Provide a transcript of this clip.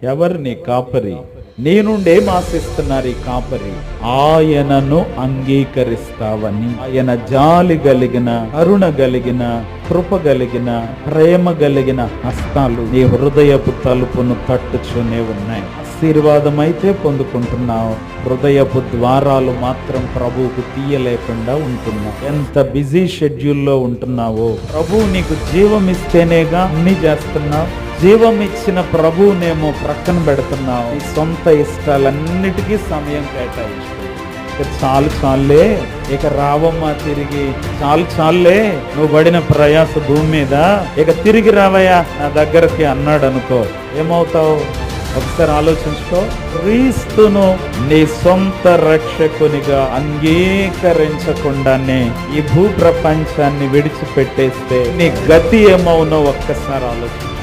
ఎవరు నీ కాపరి? నీ నుండి ఏం ఆశిస్తున్నారు ఈ కాపరి? ఆయనను అంగీకరిస్తావని. ఆయన జాలి కలిగిన, కరుణ కలిగిన, కృప కలిగిన, ప్రేమ కలిగిన హస్తాలు నీ హృదయపు తలుపును తట్టుచునే ఉన్నాయి. ఆశీర్వాదం అయితే పొందుకుంటున్నావు, హృదయపు ద్వారాలు మాత్రం ప్రభువుకు తీయలేకుండా ఉంటున్నావు. ఎంత బిజీ షెడ్యూల్లో ఉంటున్నావో. ప్రభువు నీకు జీవం ఇస్తేనేగా అన్ని చేస్తున్నావు. జీవం ఇచ్చిన ప్రభువునేమో ప్రక్కన పెడుతున్నావు. నీ సొంత ఇష్టాలన్నిటికీ సమయం కేటాయించు. చాలు చాలే, ఇక రావమ్మా తిరిగి, చాలు చాలే నువ్వు పడిన ప్రయాస భూమి మీద, ఇక తిరిగి రావయ్యా నా దగ్గరకి అన్నాడు అనుకో, ఏమవుతావు? ఒకసారి ఆలోచించుకో. క్రీస్తును నీ సొంత రక్షకునిగా అంగీకరించకుండానే ఈ భూ ప్రపంచాన్ని విడిచిపెట్టేస్తే నీ గతి ఏమవునో ఒక్కసారి ఆలోచించు.